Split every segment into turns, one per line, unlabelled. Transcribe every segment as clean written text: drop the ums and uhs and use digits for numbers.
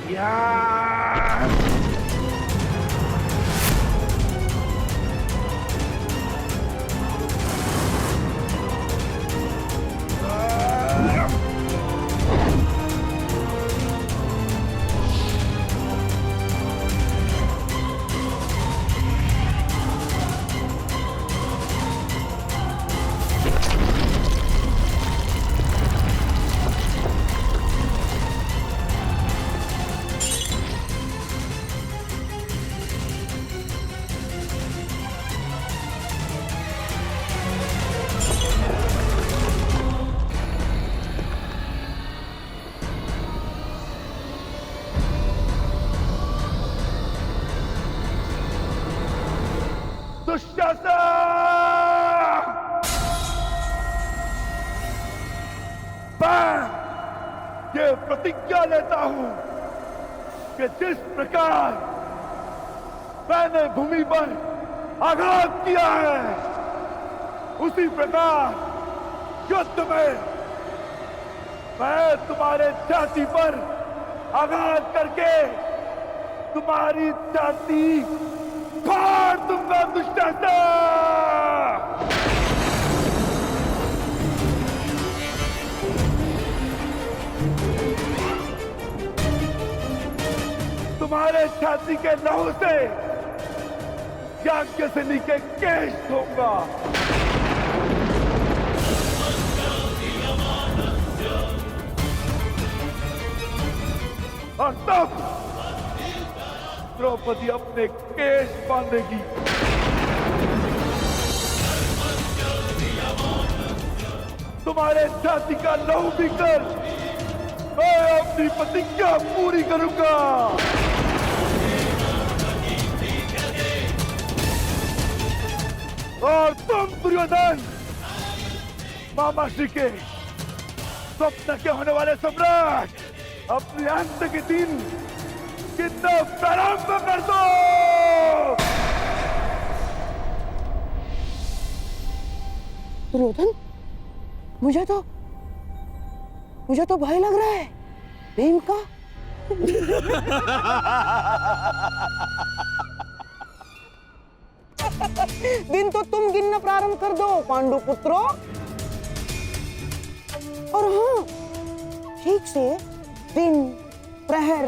या दुशासन, मैं ये प्रतिज्ञा लेता हूं कि जिस प्रकार मैंने भूमि पर आघात किया है, उसी प्रकार युद्ध में मैं तुम्हारे छाती पर आघात करके तुम्हारी छाती फाड़ दूंगा दुशासन। तुम्हारे छाती के लहू से याज्ञसेनी के केश धोऊंगा। और तब द्रौपदी अपने केश बांधेगी। तुम्हारे छाती का लहू पीकर मैं अपनी प्रतिज्ञा पूरी करूंगा। और तुम दुर्योधन, मामा श्री के स्वप्न के होने वाले सम्राट, अपने अंत के दिन कितना प्रारंभ कर दो।
दुर्योधन, मुझे तो भय लग रहा है भीम का। दिन तो तुम गिनना प्रारंभ कर दो पांडु पुत्रों। और हाँ, ठीक से दिन, प्रहर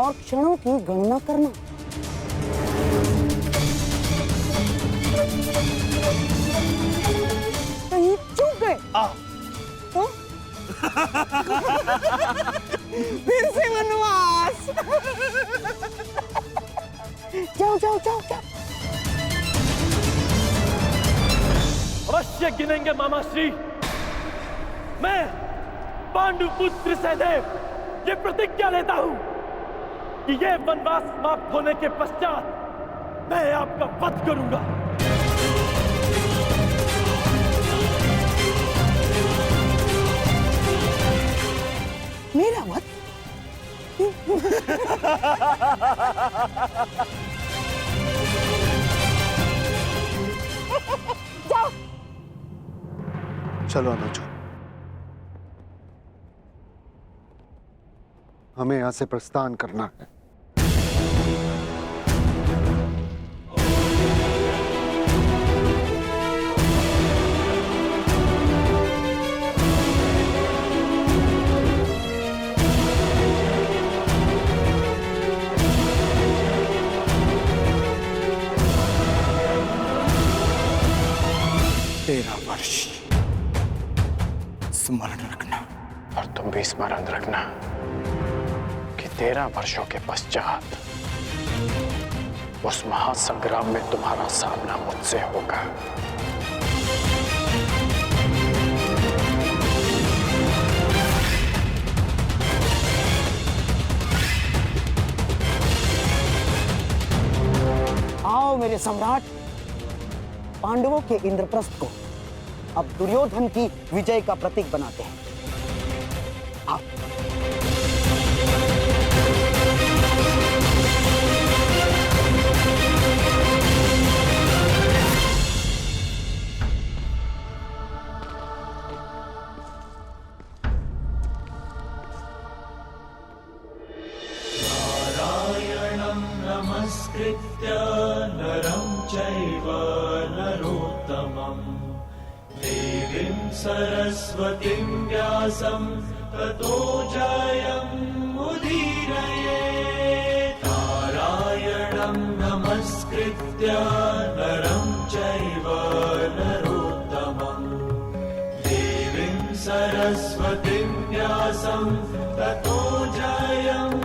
और क्षणों की गणना करना। कहीं चूक गए तो फिर से वनवास। जाओ जाओ जाओ जाओ।
अवश्य गिनेंगे मामा श्री। मैं पांडुपुत्र सहदेव ये प्रतिज्ञा लेता हूं कि ये वनवास समाप्त होने के पश्चात मैं आपका वध करूंगा।
मेरा वध? जाओ।
चलो अनुज, हमें यहां से प्रस्थान करना है।
तेरा वर्ष स्मरण रखना।
और तुम भी स्मरण रखना कि 13 वर्षों के पश्चात उस महासंग्राम में तुम्हारा सामना मुझसे होगा।
आओ मेरे सम्राट, पांडवों के इंद्रप्रस्थ को अब दुर्योधन की विजय का प्रतीक बनाते हैं। आओ।
नमस्कृत्य नरं चैव नरोत्तमम् देवीं सरस्वतीं व्यासं ततो जयमुदीरयेत् नारायणं नमस्कृत्य नरं चैव नरोत्तमम् देवीं सरस्वतीं व्यासं ततो जयमुदीरयेत्।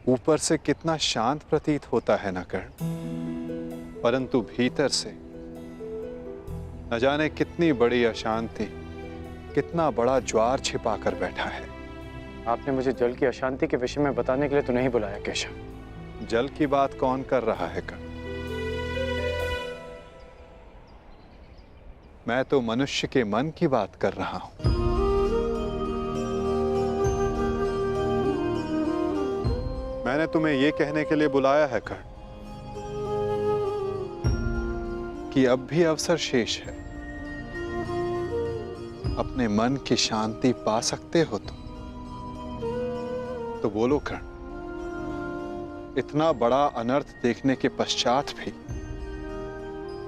ऊपर से कितना शांत प्रतीत होता है ना कर्ण, परंतु भीतर से न जाने कितनी बड़ी अशांति, कितना बड़ा ज्वार छिपा कर बैठा है।
आपने मुझे जल की अशांति के विषय में बताने के लिए तो नहीं बुलाया केशव।
जल की बात कौन कर रहा है कर्ण? मैं तो मनुष्य के मन की बात कर रहा हूं। मैंने तुम्हें यह कहने के लिए बुलाया है कर्ण कि अब भी अवसर शेष है। अपने मन की शांति पा सकते हो तो बोलो कर्ण, इतना बड़ा अनर्थ देखने के पश्चात भी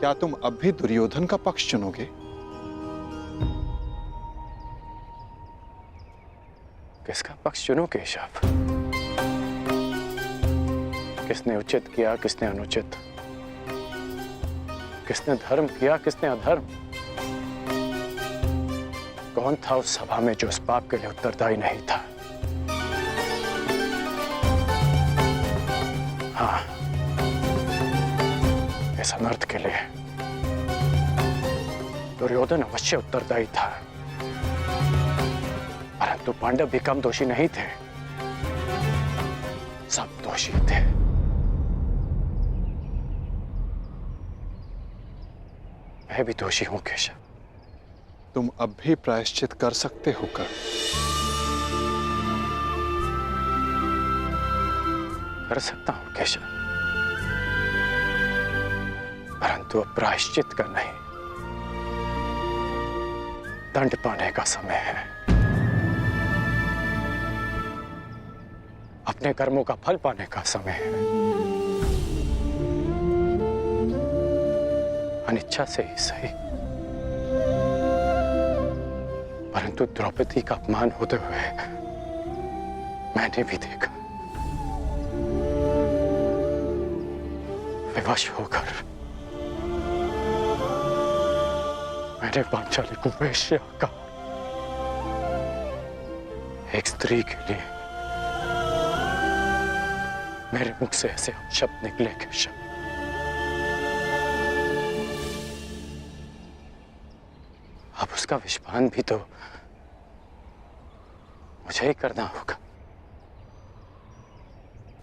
क्या तुम अब भी दुर्योधन का पक्ष चुनोगे?
किसका पक्ष चुनो केशव? किसने उचित किया, किसने अनुचित? किसने धर्म किया, किसने अधर्म? कौन था उस सभा में जो इस पाप के लिए उत्तरदायी नहीं था? हाँ, इस अनर्थ के लिए दुर्योधन अवश्य उत्तरदायी था, परंतु पांडव भी कम दोषी नहीं थे। सब दोषी थे। मैं भी दोषी हूं केशव।
तुम अब भी प्रायश्चित कर सकते हो कर्ण।
कर सकता हूं केशव, परंतु अब प्रायश्चित का नहीं, दंड पाने का समय है। अपने कर्मों का फल पाने का समय है। अनिच्छा से ही सही, परंतु द्रौपदी का अपमान होते हुए मैंने भी देखा। विवश होकर मैंने पांचाली को वेश्या कहा। एक स्त्री के लिए मेरे मुख से ऐसे शब्द निकले केशव। अब उसका विषपान भी तो मुझे ही करना होगा,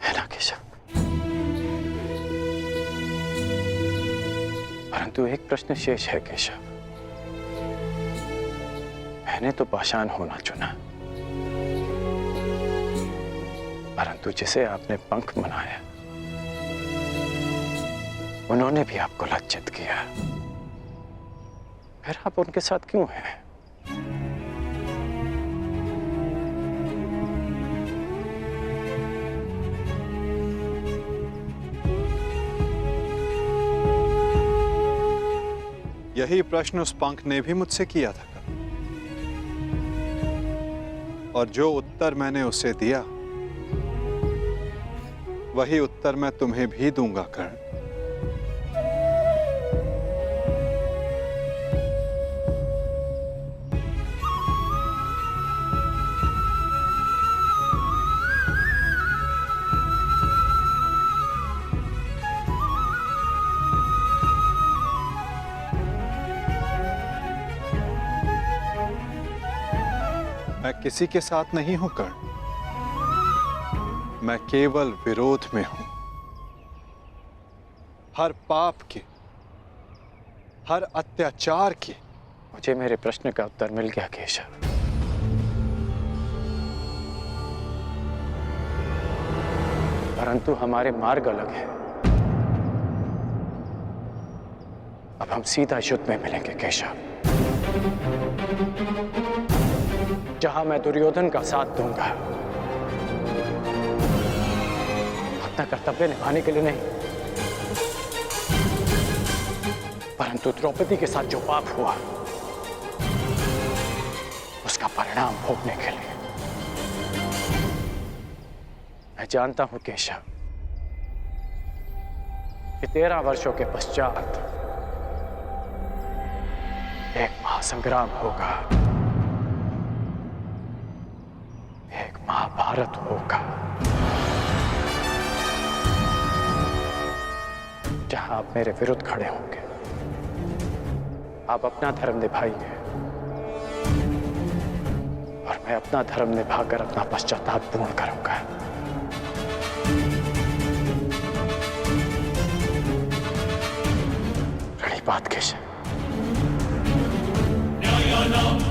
है ना केशव? परंतु एक प्रश्न शेष है केशव। मैंने तो पाषाण होना चुना, परंतु जिसे आपने पंख बनाया उन्होंने भी आपको लज्जित किया। फिर आप उनके साथ क्यों हैं?
यही प्रश्न उस पंख ने भी मुझसे किया था और जो उत्तर मैंने उसे दिया वही उत्तर मैं तुम्हें भी दूंगा कर्ण। मैं किसी के साथ नहीं हूं कर्ण, मैं केवल विरोध में हूं। हर पाप के, हर अत्याचार के।
मुझे मेरे प्रश्न का उत्तर मिल गया केशव। परंतु हमारे मार्ग अलग है। अब हम सीधा युद्ध में मिलेंगे केशव, जहां मैं दुर्योधन का साथ दूंगा, अपना कर्तव्य निभाने के लिए नहीं, परंतु द्रौपदी के साथ जो पाप हुआ उसका परिणाम भोगने के लिए। मैं जानता हूं केशव कि 13 वर्षों के पश्चात एक महासंग्राम होगा, एक महाभारत होगा, जहां आप मेरे विरुद्ध खड़े होंगे। आप अपना धर्म निभाइए और मैं अपना धर्म निभाकर अपना पश्चाताप पूर्ण करूंगा। बड़ी बात केशव।
न्यायानाम्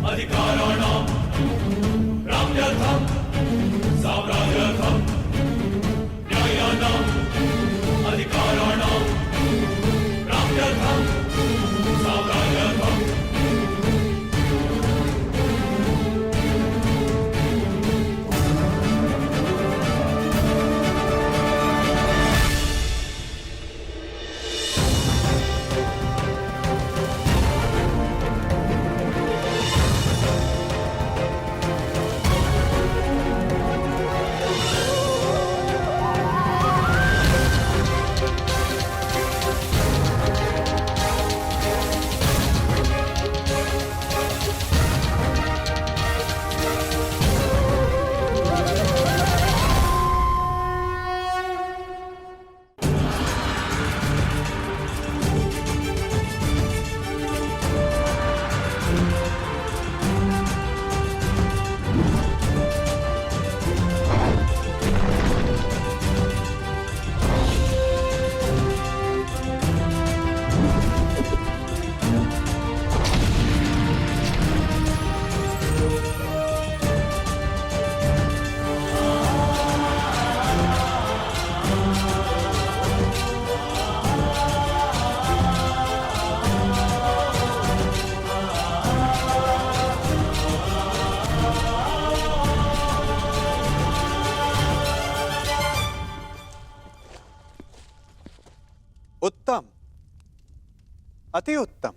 अधिकाराणाम् प्राप्त्यर्थम् साम्राज्यर्थम् न्यायानाम् अधिकाराणाम् प्राप्त्यर्थम् साम्राज्यर्थम्
उत्तम, अति उत्तम।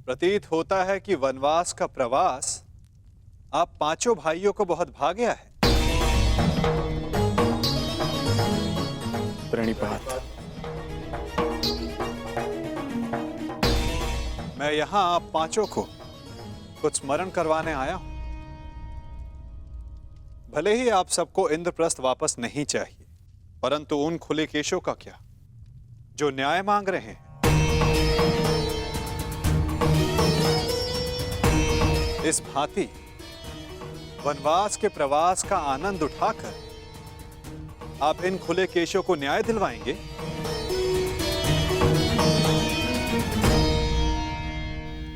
प्रतीत होता है कि वनवास का प्रवास आप पांचों भाइयों को बहुत भा गया है।
प्रणिपात।
मैं यहां आप पांचों को कुछ स्मरण करवाने आया हूं। भले ही आप सबको इंद्रप्रस्थ वापस नहीं चाहिए, परंतु उन खुले केशों का क्या जो न्याय मांग रहे हैं। इस भांति वनवास के प्रवास का आनंद उठाकर आप इन खुले केशों को न्याय दिलवाएंगे।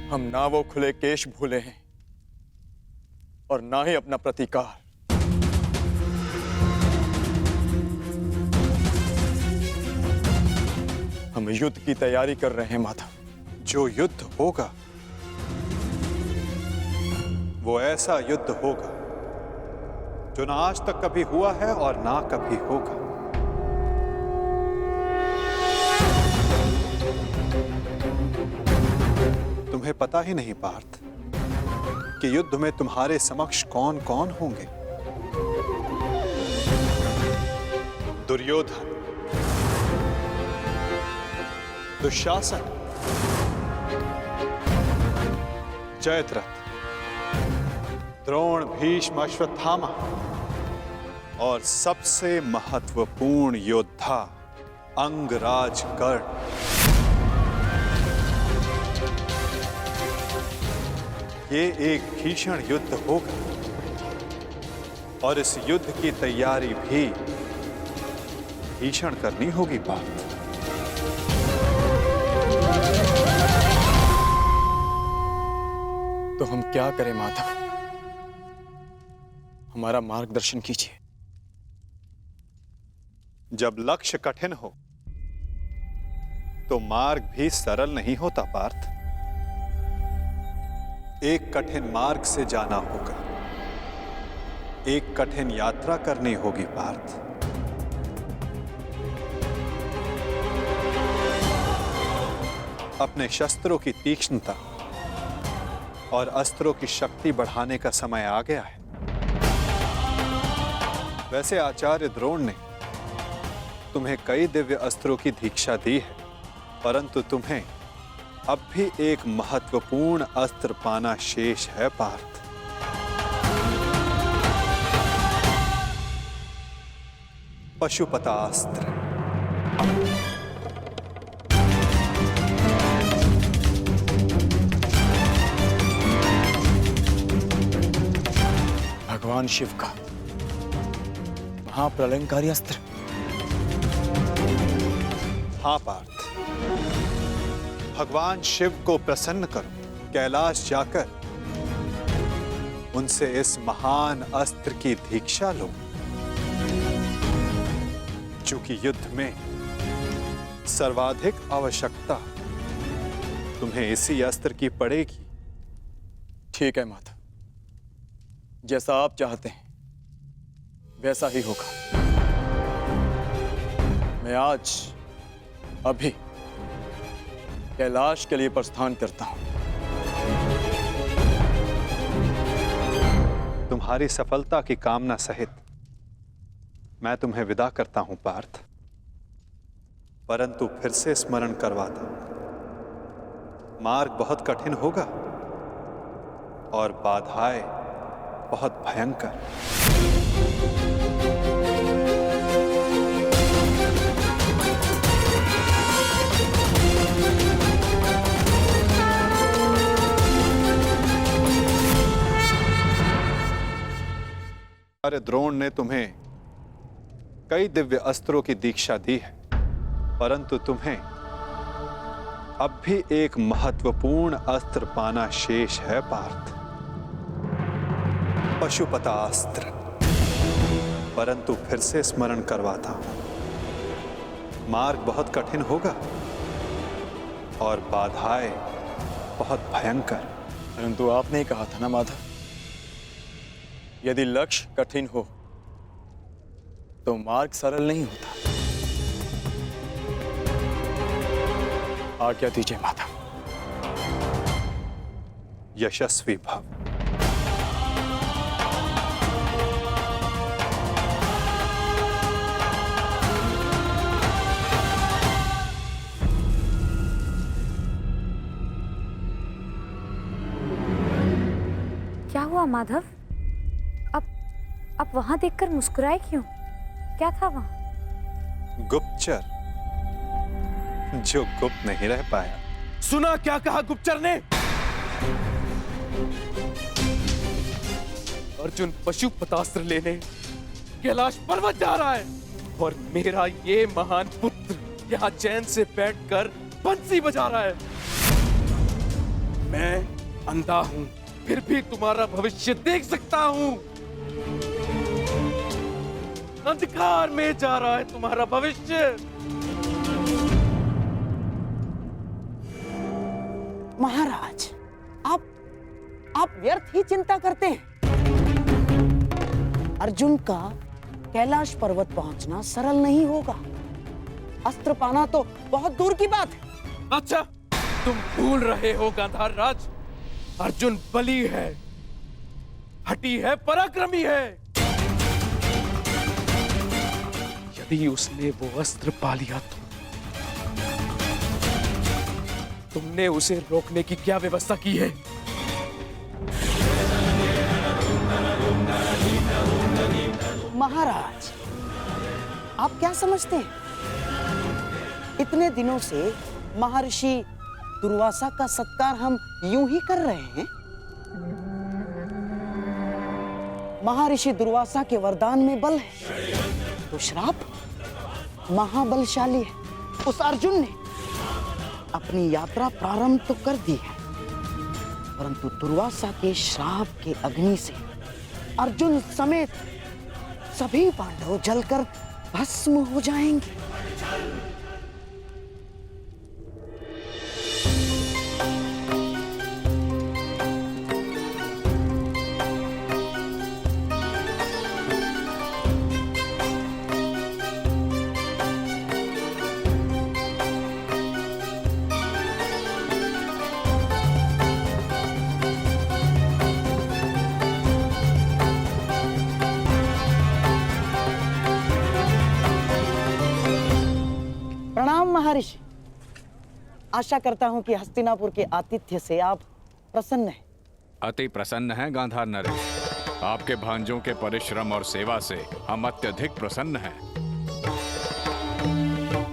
हम ना वो खुले केश भूले हैं और ना ही अपना प्रतीकार। हम युद्ध की तैयारी कर रहे हैं माधव।
जो युद्ध होगा वो ऐसा युद्ध होगा जो ना आज तक कभी हुआ है और ना कभी होगा। तुम्हें पता ही नहीं पार्थ कि युद्ध में तुम्हारे समक्ष कौन कौन होंगे। दुर्योधन, दुशासन, जयद्रथ, द्रोण, भीष्म, अश्वत्थामा और सबसे महत्वपूर्ण योद्धा अंगराज कर्ण। ये एक भीषण युद्ध होगा और इस युद्ध की तैयारी भी भीषण करनी होगी पार्थ।
तो हम क्या करें माधव? हमारा मार्गदर्शन कीजिए।
जब लक्ष्य कठिन हो तो मार्ग भी सरल नहीं होता पार्थ। एक कठिन मार्ग से जाना होगा, एक कठिन यात्रा करनी होगी पार्थ। अपने शस्त्रों की तीक्ष्णता और अस्त्रों की शक्ति बढ़ाने का समय आ गया है। वैसे आचार्य द्रोण ने तुम्हें कई दिव्य अस्त्रों की दीक्षा दी है, परंतु तुम्हें अब भी एक महत्वपूर्ण अस्त्र पाना शेष है पार्थ। पशुपतास्त्र।
भगवान शिव का महाप्रलयंकारी अस्त्र।
हाँ पार्थ, भगवान शिव को प्रसन्न करो, कैलाश जाकर उनसे इस महान अस्त्र की दीक्षा लो। चूंकि युद्ध में सर्वाधिक आवश्यकता तुम्हें इसी अस्त्र की पड़ेगी।
ठीक है माधव, जैसा आप चाहते हैं वैसा ही होगा। मैं आज अभी कैलाश के लिए प्रस्थान करता हूं।
तुम्हारी सफलता की कामना सहित मैं तुम्हें विदा करता हूं पार्थ, परंतु फिर से स्मरण करवाता हूं, मार्ग बहुत कठिन होगा और बाधाएं बहुत भयंकर। आचार्य द्रोण ने तुम्हें कई दिव्य अस्त्रों की दीक्षा दी है, परंतु तुम्हें अब भी एक महत्वपूर्ण अस्त्र पाना शेष है पार्थ। पशुपतास्त्र। परंतु फिर से स्मरण करवाता हूं, मार्ग बहुत कठिन होगा और बाधाएं बहुत भयंकर।
परंतु आपने ही कहा था ना माधव, यदि लक्ष्य कठिन हो तो मार्ग सरल नहीं होता। आज्ञा दीजिए माधव।
यशस्वी भव।
क्या हुआ माधव? अब वहां देखकर मुस्कुराए क्यों? क्या था वहां?
गुप्तचर जो गुप्त नहीं रह पाया।
सुना क्या कहा गुप्तचर ने? अर्जुन पशुपतास्त्र लेने कैलाश पर्वत जा रहा है और मेरा ये महान पुत्र यहाँ चैन से बैठकर बंसी बजा रहा है। मैं अंधा हूं, फिर भी तुम्हारा भविष्य देख सकता हूं। अंधकार में जा रहा है तुम्हारा भविष्य।
महाराज, आप व्यर्थ ही चिंता करते हैं। अर्जुन का कैलाश पर्वत पहुंचना सरल नहीं होगा। अस्त्र पाना तो बहुत दूर की बात है।
अच्छा, तुम भूल रहे हो गांधार राज, अर्जुन बली है, हठी है, पराक्रमी है। यदि उसने वो अस्त्र पा लिया तो तुमने उसे रोकने की क्या व्यवस्था की है?
महाराज, आप क्या समझते हैं? इतने दिनों से महर्षि दुर्वासा का सत्कार हम यूं ही कर रहे हैं। महर्षि दुर्वासा के वरदान में बल है, तो श्राप महाबलशाली है। उस अर्जुन ने अपनी यात्रा प्रारंभ तो कर दी है, परंतु दुर्वासा के श्राप के अग्नि से अर्जुन समेत सभी पांडव जलकर भस्म हो जाएंगे। प्रणाम महर्षि। आशा करता हूं कि हस्तिनापुर के आतिथ्य से आप प्रसन्न हैं।
अति प्रसन्न हैं गांधार नरेश। आपके भांजों के परिश्रम और सेवा से हम अत्यधिक प्रसन्न हैं।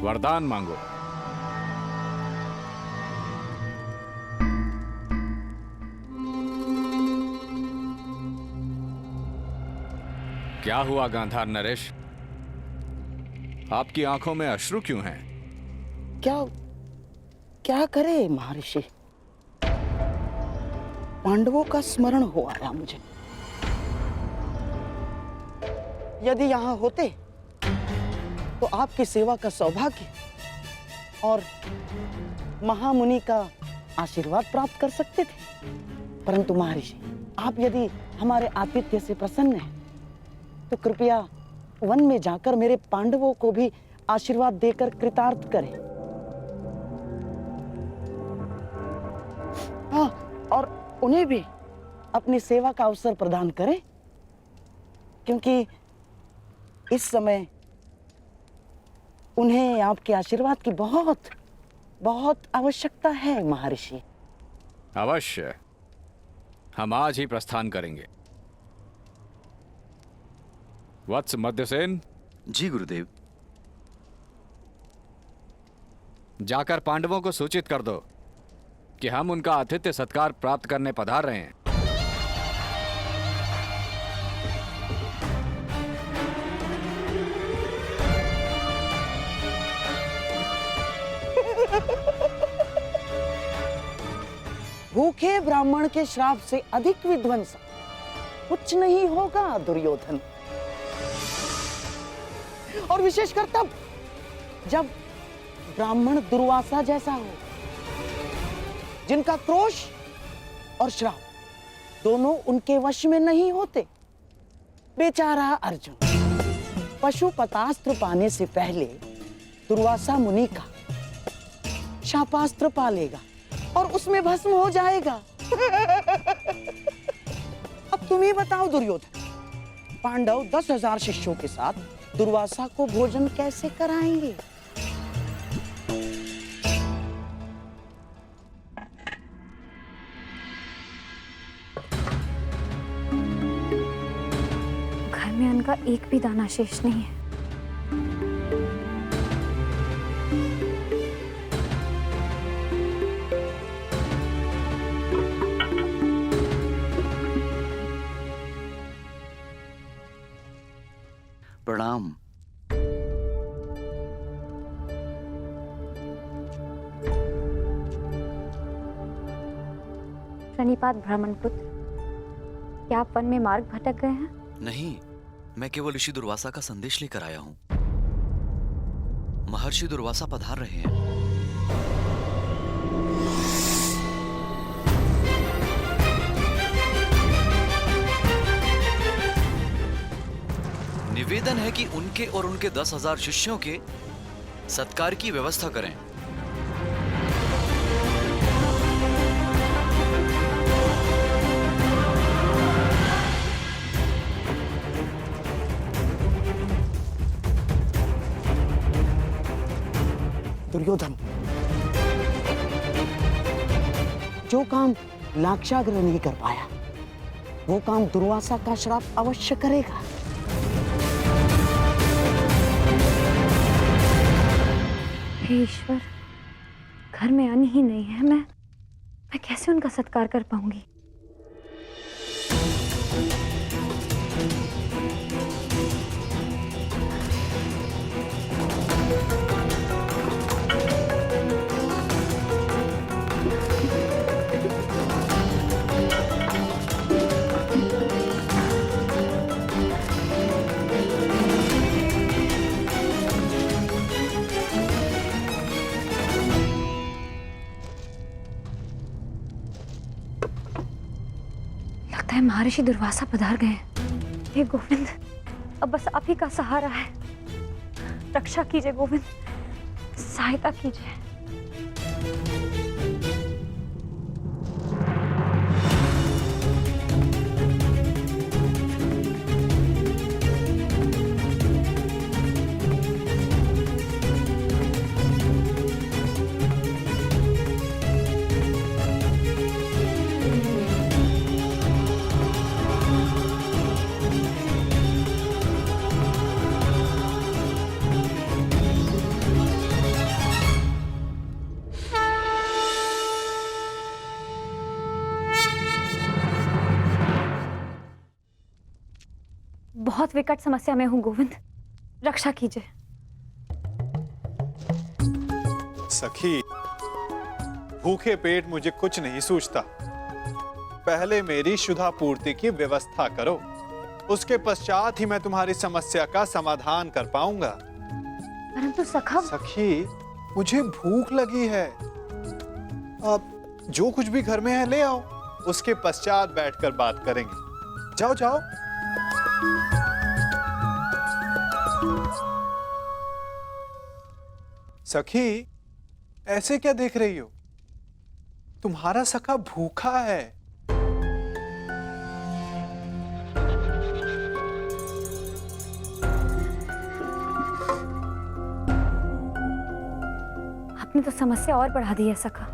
वरदान मांगो। क्या हुआ गांधार नरेश? आपकी आंखों में अश्रु क्यों हैं?
क्या करे महर्षि, पांडवों का स्मरण हो आया मुझे। यदि यहां होते तो आपकी सेवा का सौभाग्य और महामुनि का आशीर्वाद प्राप्त कर सकते थे। परंतु महर्षि, आप यदि हमारे आतिथ्य से प्रसन्न हैं तो कृपया वन में जाकर मेरे पांडवों को भी आशीर्वाद देकर कृतार्थ करें। हाँ, और उन्हें भी अपनी सेवा का अवसर प्रदान करें, क्योंकि इस समय उन्हें आपके आशीर्वाद की बहुत बहुत आवश्यकता है महर्षि।
अवश्य, हम आज ही प्रस्थान करेंगे। वत्स मध्यसेन।
जी गुरुदेव।
जाकर पांडवों को सूचित कर दो कि हम उनका आतिथ्य सत्कार प्राप्त करने पधार रहे हैं।
भूखे ब्राह्मण के श्राप से अधिक विध्वंस कुछ नहीं होगा दुर्योधन। और विशेषकर तब जब ब्राह्मण दुर्वासा जैसा हो, जिनका क्रोश और श्राप दोनों उनके वश में नहीं होते। बेचारा अर्जुन पशुपतास्त्र पाने से पहले दुर्वासा मुनि का शापास्त्र पा लेगा और उसमें भस्म हो जाएगा। अब तुम ही बताओ दुर्योधन, पांडव 10,000 शिष्यों के साथ दुर्वासा को भोजन कैसे कराएंगे?
घर में अन्न का एक भी दाना शेष नहीं है।
प्रणाम।
प्रणिपात ब्राह्मण पुत्र, क्या आप वन में मार्ग भटक गए हैं?
नहीं, मैं केवल ऋषि दुर्वासा का संदेश लेकर आया हूं। महर्षि दुर्वासा पधार रहे हैं। निवेदन है कि उनके और उनके 10,000 शिष्यों के सत्कार की व्यवस्था करें।
दुर्योधन, जो काम लाक्षाग्रह नहीं कर पाया, वो काम दुर्वासा का श्राप अवश्य करेगा।
हे ईश्वर, घर में अन्न ही नहीं है। मैं कैसे उनका सत्कार कर पाऊंगी? लगता है महर्षि दुर्वासा पधार गए हैं। हे गोविंद, अब बस आप ही का सहारा है। रक्षा कीजिए गोविंद, सहायता कीजिए। बहुत विकट समस्या में हूं गोविंद, रक्षा कीजिए।
सखी, भूखे पेट मुझे कुछ नहीं सूझता। पहले मेरी शुद्धा पूर्ति की व्यवस्था करो, उसके पश्चात ही मैं तुम्हारी समस्या का समाधान कर पाऊंगा।
परंतु सखा।
सखी, मुझे भूख लगी है। अब जो कुछ भी घर में है ले आओ, उसके पश्चात बैठकर बात करेंगे। जाओ जाओ। सखी, ऐसे क्या देख रही हो? तुम्हारा सखा भूखा है।
आपने तो समस्या और बढ़ा दी है सखा।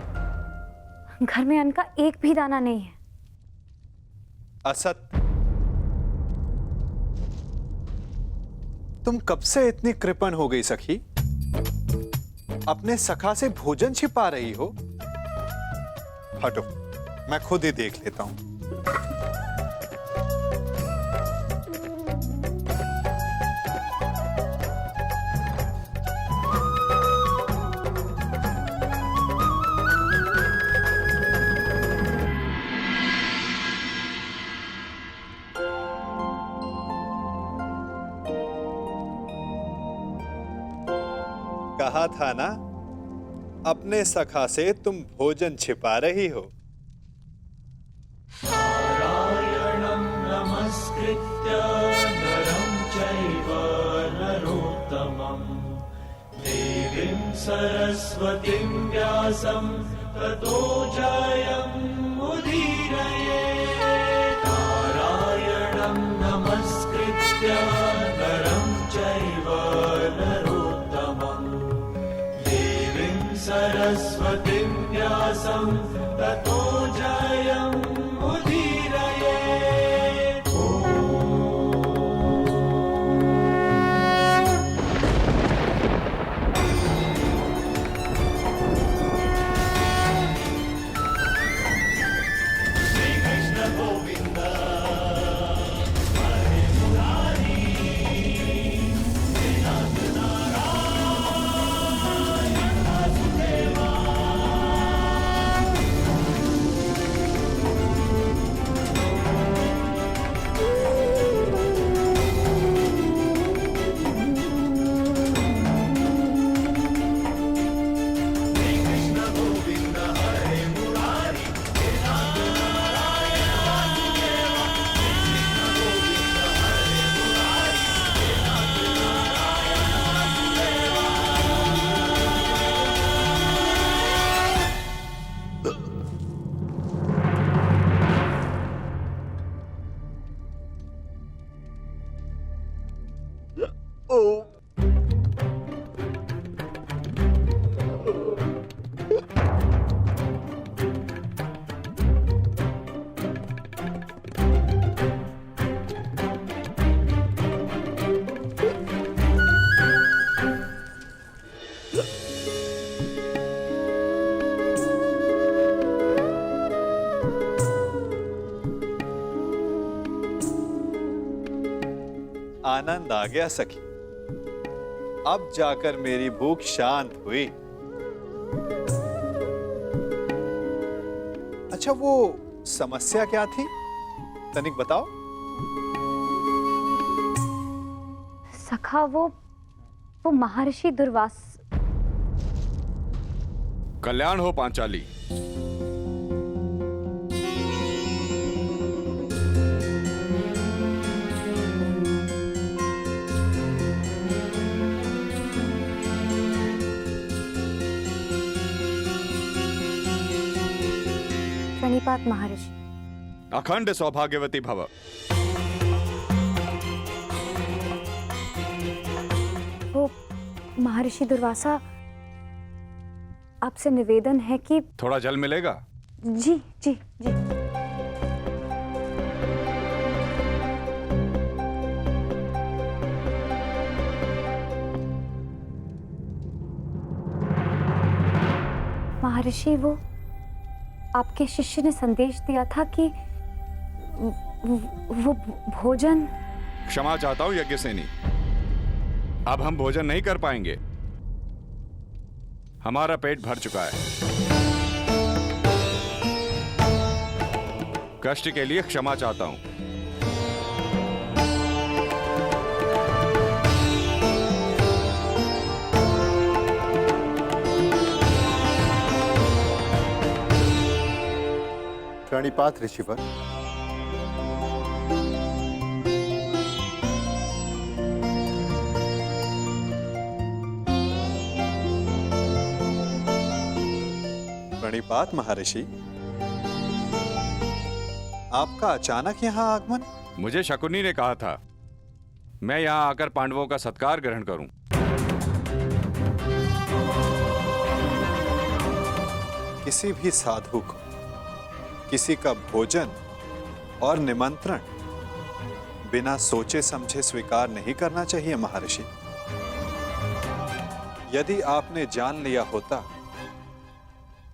घर में अन्न का एक भी दाना नहीं है।
असत, तुम कब से इतनी कृपण हो गई सखी? अपने सखा से भोजन छिपा रही हो? हटो, मैं खुद ही देख लेता हूं। कहा था ना, अपने सखा से तुम भोजन छिपा रही हो।
नारायणं नमस्कृत्य नरं चैव नरोत्तमं देवीं सरस्वतीं व्यासं ततो जयमुदीरये। नारायणं नमस्कृत्य नरं चैव नरोत्तमं सरस्वतीं व्यासं ततो जयमुदीरये। श्री कृष्ण गोविंद हरे मुरारी, नाथ नारायण वासुदेवा।
आनंद आ गया सखी। अब जाकर मेरी भूख शांत हुई। अच्छा, वो समस्या क्या थी? तनिक बताओ।
सखा, वो महर्षि दुर्वास।
कल्याण हो पांचाली।
प्रणिपात महर्षि।
अखंड सौभाग्यवती भव।
वो महर्षि दुर्वासा, आपसे निवेदन है कि
थोड़ा जल मिलेगा?
जी जी जी। महर्षि, वो आपके शिष्य ने संदेश दिया था कि वो भोजन।
क्षमा चाहता हूं यज्ञसेनी, अब हम भोजन नहीं कर पाएंगे। हमारा पेट भर चुका है। कष्ट के लिए क्षमा चाहता हूं।
प्रणिपात ऋषिवर। प्रणिपात महर्षि, आपका अचानक यहाँ आगमन?
मुझे शकुनी ने कहा था मैं यहाँ आकर पांडवों का सत्कार ग्रहण करूं।
किसी भी साधु को किसी का भोजन और निमंत्रण बिना सोचे समझे स्वीकार नहीं करना चाहिए महर्षि। यदि आपने जान लिया होता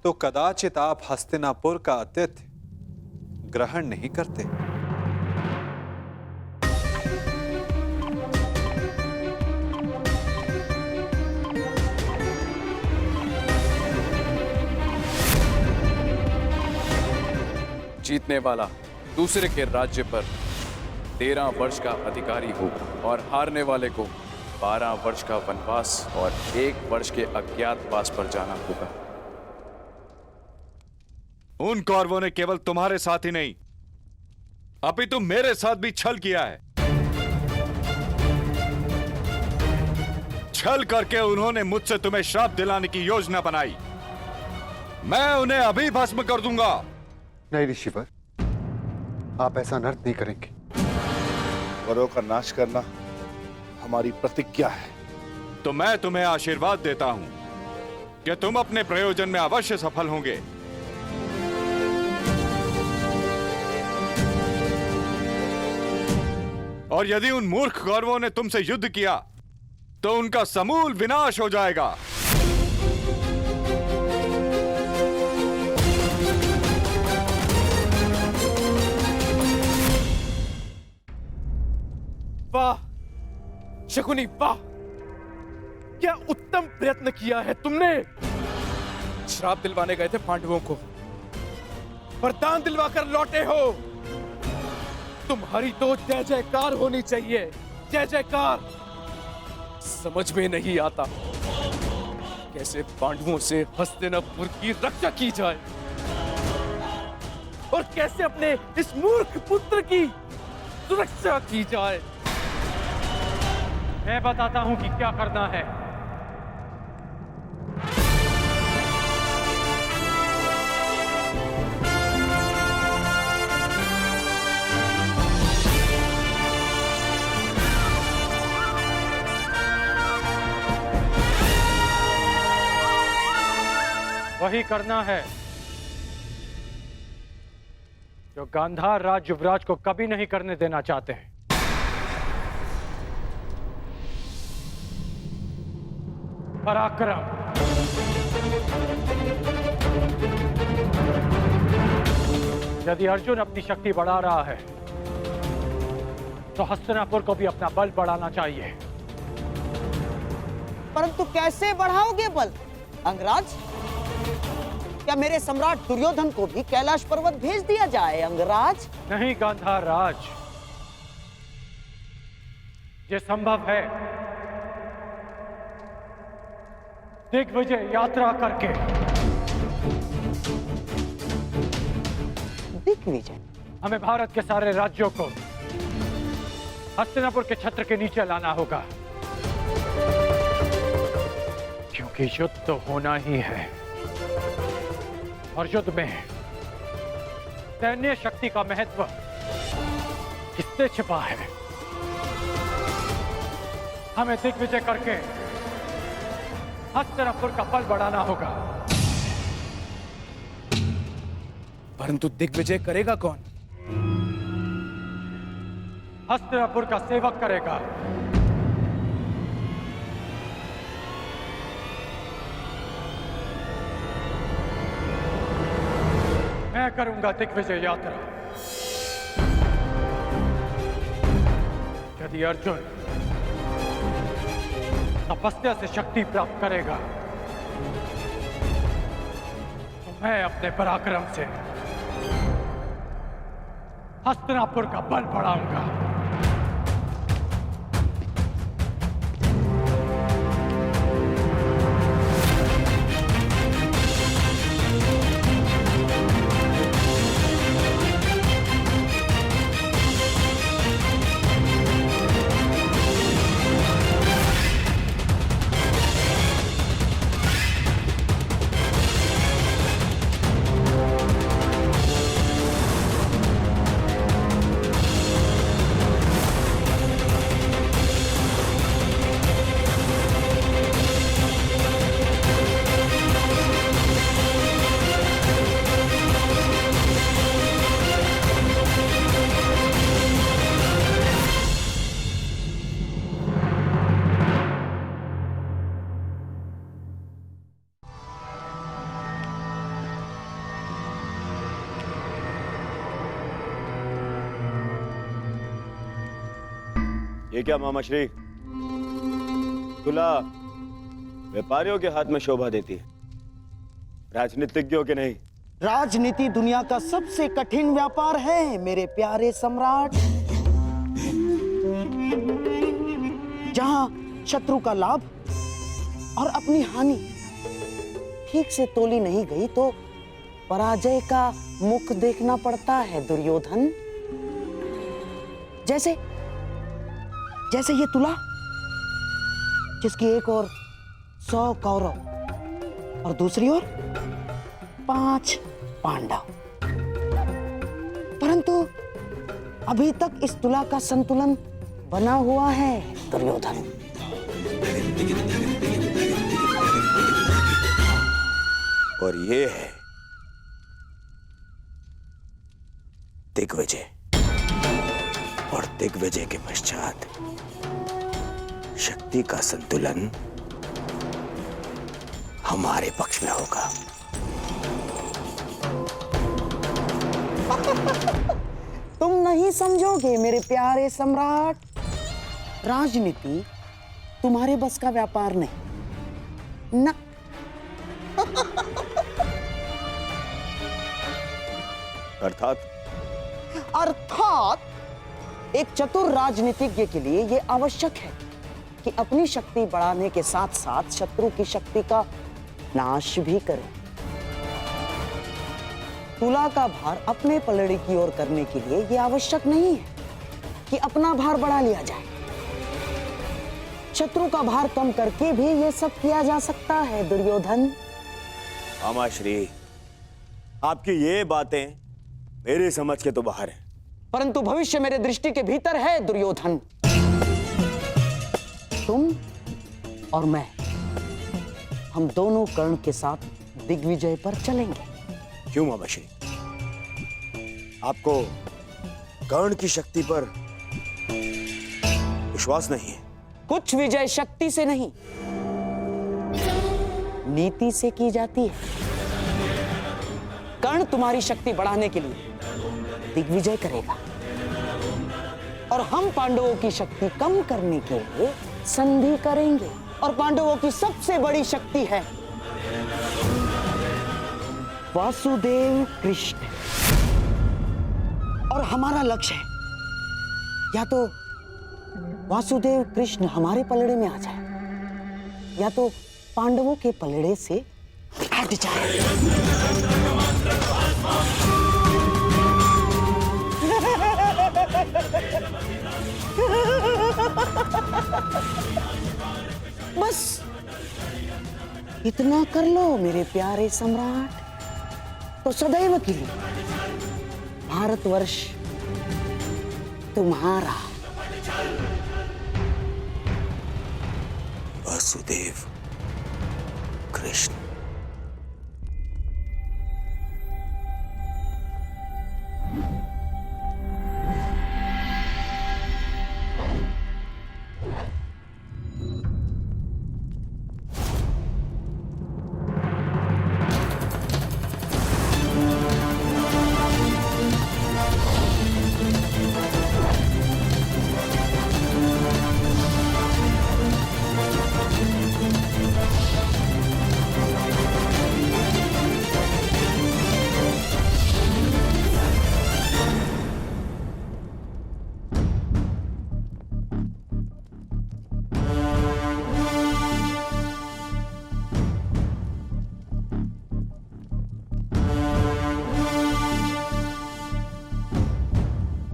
तो कदाचित आप हस्तिनापुर का आतिथ्य ग्रहण नहीं करते।
जीतने वाला दूसरे के राज्य पर 13 वर्ष का अधिकारी हो और हारने वाले को 12 वर्ष का वनवास और 1 वर्ष के अज्ञातवास पर जाना होगा।
उन कौरवों ने केवल तुम्हारे साथ ही नहीं, अपितु मेरे साथ भी छल किया है। छल करके उन्होंने मुझसे तुम्हें श्राप दिलाने की योजना बनाई। मैं उन्हें अभी भस्म कर दूंगा।
नहीं ऋषिवर, आप ऐसा नर्त नहीं करेंगे।
वरों का नाश करना हमारी प्रतिज्ञा है।
तो मैं तुम्हें आशीर्वाद देता हूं कि तुम अपने प्रयोजन में अवश्य सफल होंगे। और यदि उन मूर्ख कौरवों ने तुमसे युद्ध किया तो उनका समूल विनाश हो जाएगा।
वाह शकुनी, वाह! क्या उत्तम प्रयत्न किया है तुमने।
श्राप दिलवाने गए थे पांडवों को,
वरदान दिलवाकर लौटे हो। तुम्हारी तो जय जयकार होनी चाहिए, जय जयकार।
समझ में नहीं आता कैसे पांडवों से हस्तिनापुर की रक्षा की जाए
और कैसे अपने इस मूर्ख पुत्र की सुरक्षा की जाए। मैं बताता हूं कि क्या करना है। वही करना है जो गांधार राज युवराज को कभी नहीं करने देना चाहते हैं। पराक्रम। यदि अर्जुन अपनी शक्ति बढ़ा रहा है तो हस्तिनापुर को भी अपना बल बढ़ाना चाहिए।
परंतु कैसे बढ़ाओगे बल अंगराज? क्या मेरे सम्राट दुर्योधन को भी कैलाश पर्वत भेज दिया जाए अंगराज?
नहीं गांधार राज, ये संभव है दिग्विजय यात्रा करके।
दिग्विजय?
हमें भारत के सारे राज्यों को हस्तिनापुर के छत्र के नीचे लाना होगा, क्योंकि युद्ध तो होना ही है और युद्ध में सैन्य शक्ति का महत्व किससे छिपा है? हमें दिग्विजय करके हस्तिनापुर का बल बढ़ाना होगा।
परंतु दिग्विजय करेगा कौन?
हस्तिनापुर का सेवक करेगा। मैं करूंगा दिग्विजय यात्रा। यदि अर्जुन तपस्या से शक्ति प्राप्त करेगा तो मैं अपने पराक्रम से हस्तिनापुर का बल बढ़ाऊंगा।
ये क्या मामाश्री, तुला व्यापारियों के हाथ में शोभा देती है, राजनीतिज्ञों के नहीं।
राजनीति दुनिया का सबसे कठिन व्यापार है मेरे प्यारे सम्राट। जहां शत्रु का लाभ और अपनी हानि ठीक से तोली नहीं गई तो पराजय का मुख देखना पड़ता है दुर्योधन। जैसे ये तुला, जिसकी एक ओर 100 कौरव और दूसरी ओर 5 पांडव। परंतु अभी तक इस तुला का संतुलन बना हुआ है दुर्योधन।
और ये है दिग्विजय, और दिग्विजय के पश्चात शक्ति का संतुलन हमारे पक्ष में होगा।
तुम नहीं समझोगे मेरे प्यारे सम्राट। राजनीति तुम्हारे बस का व्यापार नहीं ना। अर्थात एक चतुर राजनीतिज्ञ के लिए यह आवश्यक है कि अपनी शक्ति बढ़ाने के साथ साथ शत्रु की शक्ति का नाश भी करे। तुला का भार अपने पलड़े की ओर करने के लिए यह आवश्यक नहीं है कि अपना भार बढ़ा लिया जाए। शत्रु का भार कम करके भी यह सब किया जा सकता है दुर्योधन।
मामाश्री, आपकी ये बातें मेरी समझ के तो बाहर है।
परंतु भविष्य मेरे दृष्टि के भीतर है दुर्योधन। तुम और मैं, हम दोनों कर्ण के साथ दिग्विजय पर चलेंगे।
क्यों मामाश्री, आपको कर्ण की शक्ति पर विश्वास नहीं है?
कुछ विजय शक्ति से नहीं, नीति से की जाती है। कर्ण तुम्हारी शक्ति बढ़ाने के लिए दिग्विजय करेगा और हम पांडवों की शक्ति कम करने के लिए संधि करेंगे। और पांडवों की सबसे बड़ी शक्ति है वासुदेव कृष्ण, और हमारा लक्ष्य है या तो वासुदेव कृष्ण हमारे पलड़े में आ जाए या तो पांडवों के पलड़े से हट जाए। बस इतना कर लो मेरे प्यारे सम्राट, तो सदैव के लिए भारतवर्ष तुम्हारा।
वसुदेव कृष्ण।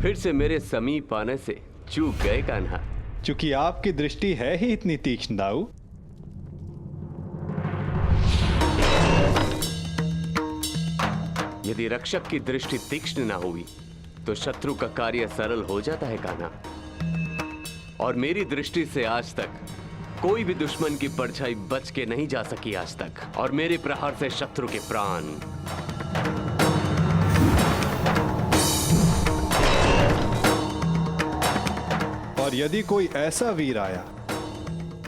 फिर से मेरे समीप आने से चूक गए कान्हा।
चूंकि आपकी दृष्टि है ही इतनी तीक्ष्ण दाऊ।
यदि रक्षक की दृष्टि तीक्ष्ण ना हुई तो शत्रु का कार्य सरल हो जाता है कान्हा। और मेरी दृष्टि से आज तक कोई भी दुश्मन की परछाई बच के नहीं जा सकी आज तक, और मेरे प्रहार से शत्रु के प्राण।
और यदि कोई ऐसा वीर आया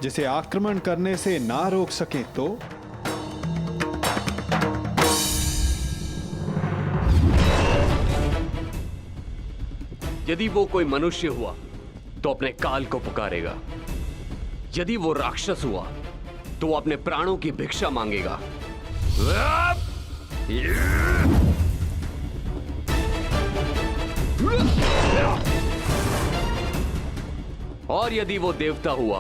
जिसे आक्रमण करने से ना रोक सके तो
यदि वो कोई मनुष्य हुआ तो अपने काल को पुकारेगा। यदि वो राक्षस हुआ तो वो अपने प्राणों की भिक्षा मांगेगा। और यदि वो देवता हुआ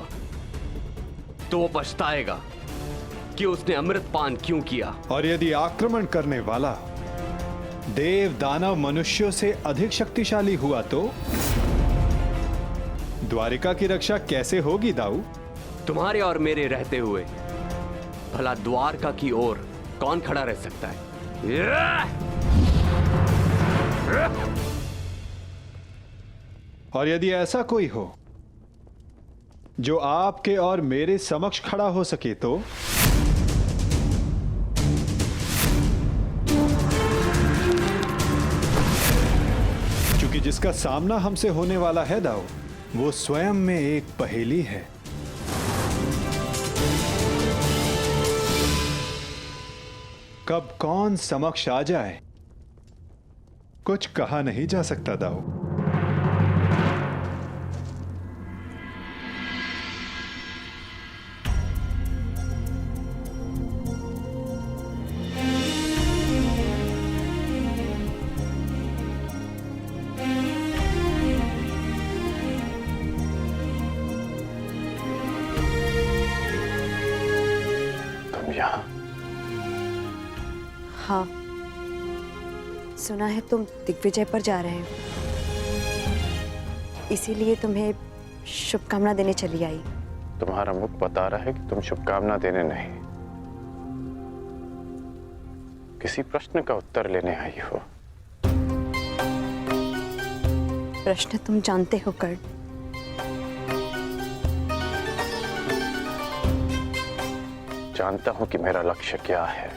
तो वो पछताएगा कि उसने अमृत पान क्यों किया।
और यदि आक्रमण करने वाला देव दानव मनुष्यों से अधिक शक्तिशाली हुआ तो द्वारिका की रक्षा कैसे होगी दाऊ?
तुम्हारे और मेरे रहते हुए भला द्वारका की ओर कौन खड़ा रह सकता है?
और यदि ऐसा कोई हो जो आपके और मेरे समक्ष खड़ा हो सके तो क्योंकि जिसका सामना हमसे होने वाला है दाऊ, वो स्वयं में एक पहेली है। कब कौन समक्ष आ जाए कुछ कहा नहीं जा सकता दाऊ।
हाँ, सुना है तुम दिग्विजय पर जा रहे हो, इसीलिए तुम्हें शुभकामना देने चली आई।
तुम्हारा मुख बता रहा है कि तुम शुभकामना देने नहीं, किसी प्रश्न का उत्तर लेने आई हो।
प्रश्न तुम जानते हो कर्ण।
जानता हूं कि मेरा लक्ष्य क्या है,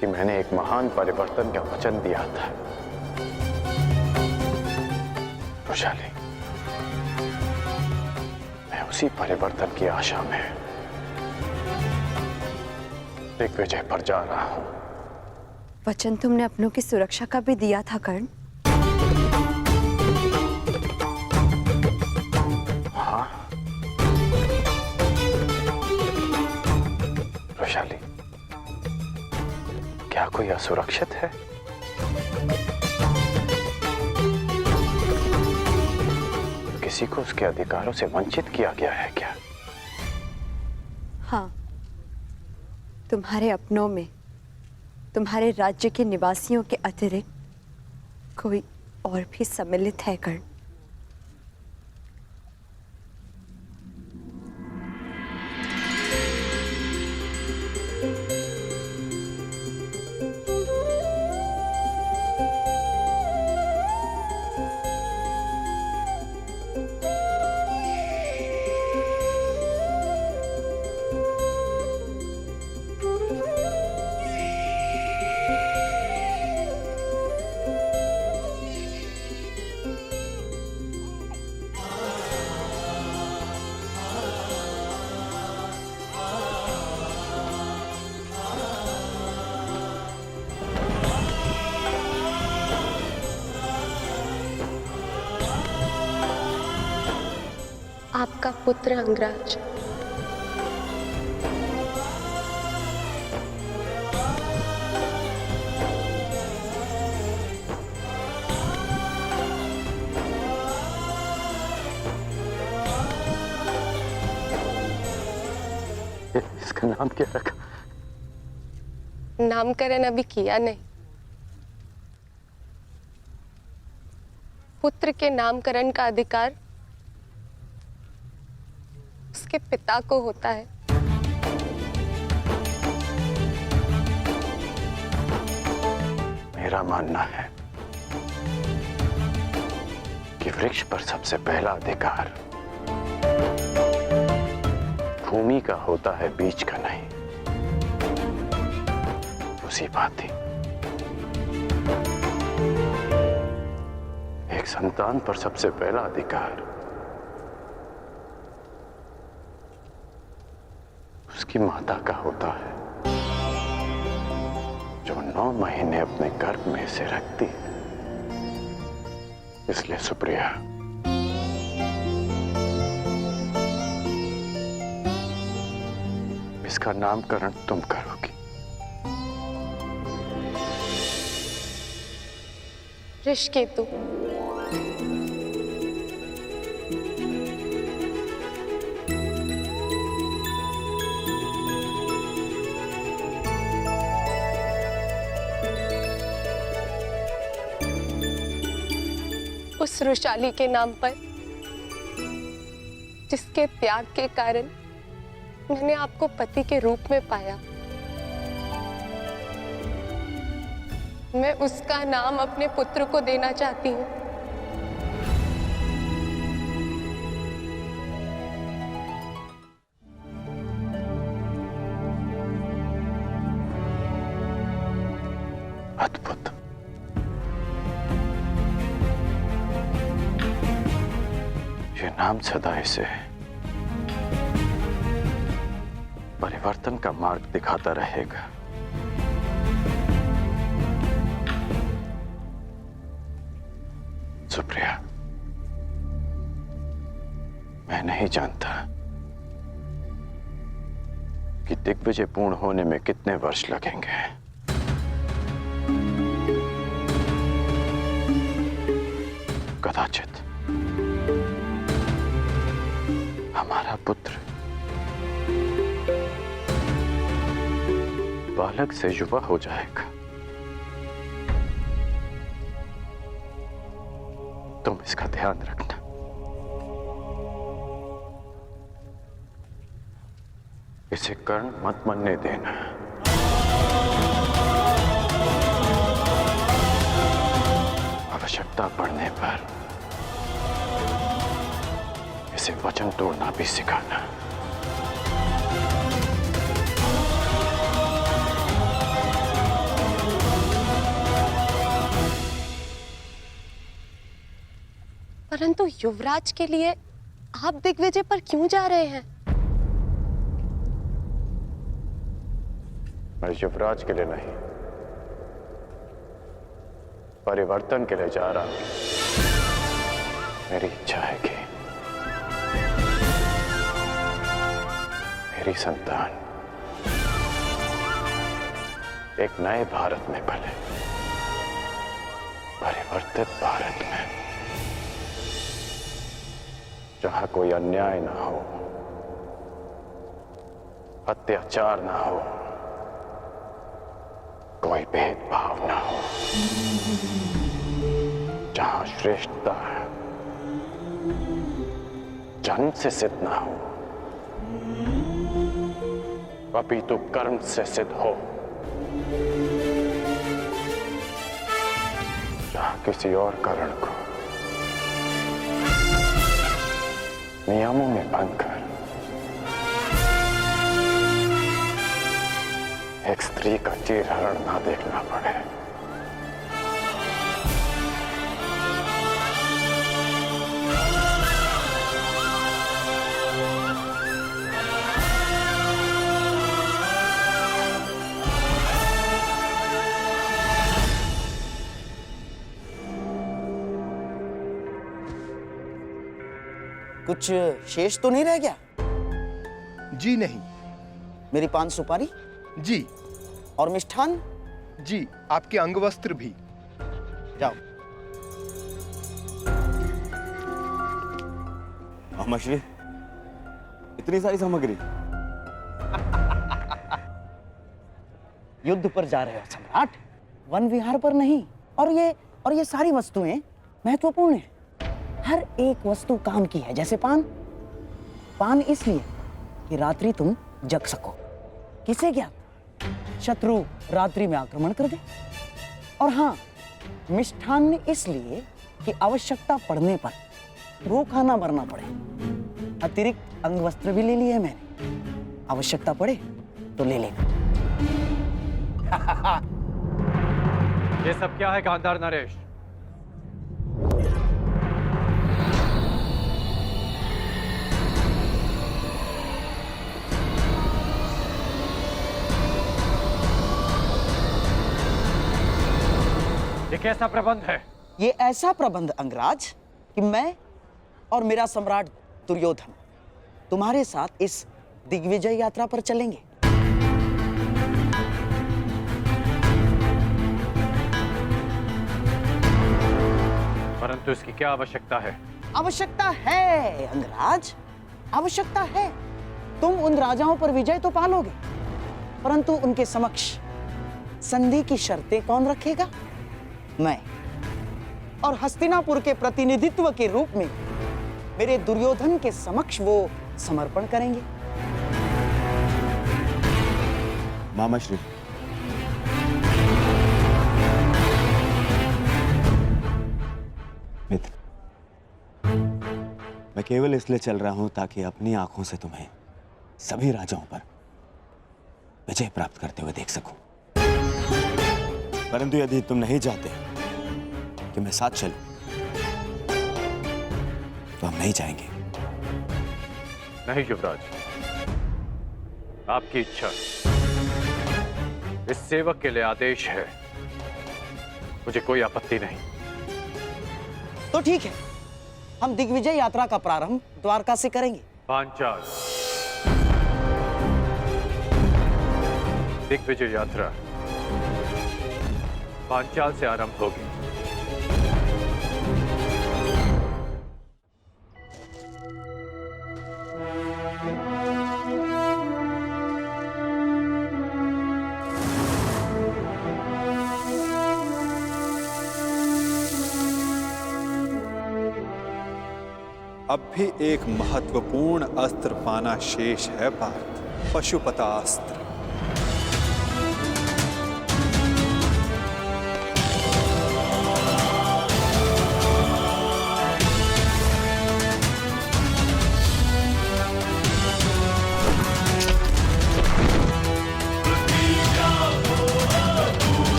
कि मैंने एक महान परिवर्तन का वचन दिया था। वैशाली, मैं उसी परिवर्तन की आशा में दिग्विजय पर जा रहा हूं।
वचन तुमने अपनों की सुरक्षा का भी दिया था कर्ण।
हाँ वैशाली, क्या कोई असुरक्षित है? किसी को उसके अधिकारों से वंचित किया गया है क्या?
हाँ, तुम्हारे अपनों में तुम्हारे राज्य के निवासियों के अतिरिक्त कोई और भी सम्मिलित है कर्ण।
पुत्र अंगराज।
इसका नाम क्या रखा?
नामकरण अभी किया नहीं। पुत्र के नामकरण का अधिकार उसके पिता को होता है।
मेरा मानना है कि वृक्ष पर सबसे पहला अधिकार भूमि का होता है, बीज का नहीं। उसी बात ही एक संतान पर सबसे पहला अधिकार उसकी माता का होता है, जो 9 महीने अपने गर्भ में से रखती है। इसलिए सुप्रिया, इसका नामकरण तुम करोगी।
ऋषिकेतु। उस रुशाली के नाम पर जिसके त्याग के कारण मैंने आपको पति के रूप में पाया, मैं उसका नाम अपने पुत्र को देना चाहती हूँ।
अद्भुत। ये नाम सदा इसे परिवर्तन का मार्ग दिखाता रहेगा। सुप्रिया, मैं नहीं जानता कि दिग्विजय पूर्ण होने में कितने वर्ष लगेंगे। कदाचित हमारा पुत्र बालक से युवा हो जाएगा। तुम इसका ध्यान रखना। इसे कर्ण मत मनने देना। आवश्यकता पड़ने पर इसे वचन तोड़ना भी सिखाना।
परंतु युवराज के लिए आप दिग्विजय पर क्यों जा रहे हैं?
मैं युवराज के लिए नहीं, परिवर्तन के लिए जा रहा हूं। मेरी इच्छा है कि मेरी संतान एक नए भारत में पले, परिवर्तित भारत में, जहां कोई अन्याय ना हो, अत्याचार ना हो, कोई भेदभाव ना हो, जहां श्रेष्ठता जन्म से सिद्ध ना हो, अपितु कर्म से सिद्ध हो, जहां किसी और कारण को नियमों में भंग कर एक स्त्री का चीरहरण ना देखना पड़े।
कुछ शेष तो नहीं रह गया?
जी नहीं।
मेरी पान सुपारी?
जी।
और मिष्ठान?
जी, आपके अंग वस्त्र भी।
जाओ।
मामाश्री, इतनी सारी सामग्री?
युद्ध पर जा रहे हो सम्राट, वन विहार पर नहीं। और ये सारी वस्तुएं महत्वपूर्ण हैं। हर एक वस्तु काम की है। जैसे पान इसलिए कि रात्रि तुम जग सको। किसे क्या शत्रु रात्रि में आक्रमण कर दे। और हाँ, मिष्ठान इसलिए कि आवश्यकता पड़ने पर भूखा ना मरना पड़े। अतिरिक्त अंग वस्त्र भी ले लिए हैं मैंने, आवश्यकता पड़े तो ले लेना।
ये सब क्या है गांधार नरेश? ये कैसा प्रबंध है?
ये ऐसा प्रबंध अंगराज कि मैं और मेरा सम्राट दुर्योधन तुम्हारे साथ इस दिग्विजय यात्रा पर चलेंगे।
परंतु इसकी क्या आवश्यकता है?
आवश्यकता है अंगराज, आवश्यकता है। तुम उन राजाओं पर विजय तो पालोगे, परंतु उनके समक्ष संधि की शर्तें कौन रखेगा? मैं। और हस्तिनापुर के प्रतिनिधित्व के रूप में मेरे दुर्योधन के समक्ष वो समर्पण करेंगे।
मामाश्री, मित्र, मैं केवल इसलिए चल रहा हूं ताकि अपनी आंखों से तुम्हें सभी राजाओं पर विजय प्राप्त करते हुए देख सकूं। परंतु यदि तुम नहीं चाहते कि मैं साथ चलूं, तो हम नहीं जाएंगे।
नहीं युवराज, आपकी इच्छा, इस सेवक के लिए आदेश है। मुझे कोई आपत्ति नहीं।
तो ठीक है, हम दिग्विजय यात्रा का प्रारंभ द्वारका से करेंगे।
पांचाल दिग्विजय यात्रा पांचाल से आरंभ होगी।
अब भी एक महत्वपूर्ण अस्त्र पाना शेष है पार्थ, पशुपतास्त्र।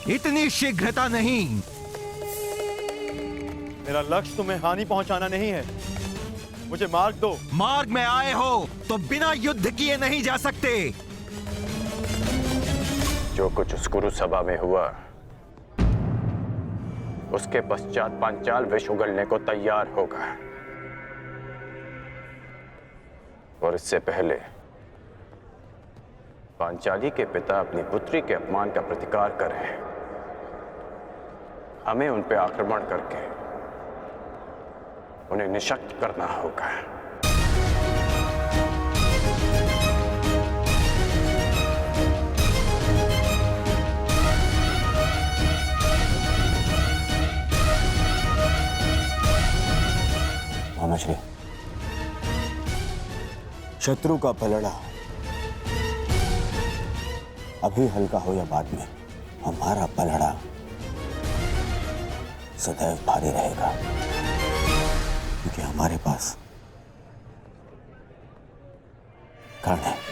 इतनी शीघ्रता नहीं।
मेरा लक्ष्य तुम्हें हानि पहुंचाना नहीं है, मुझे मार्ग दो।
मार्ग में आए हो तो बिना युद्ध किए नहीं जा सकते।
जो कुछ उस कुरु सभा में हुआ, उसके पश्चात पांचाल विष उगलने को तैयार होगा। और इससे पहले पांचाली के पिता अपनी पुत्री के अपमान का प्रतिकार करें। हमें उन पे आक्रमण करके उन्हें निशक्त करना होगा।
मामाश्री, शत्रु का पलड़ा अभी हल्का हो या बाद में, हमारा पलड़ा सदैव भारी रहेगा, क्योंकि हमारे पास कर्ण है।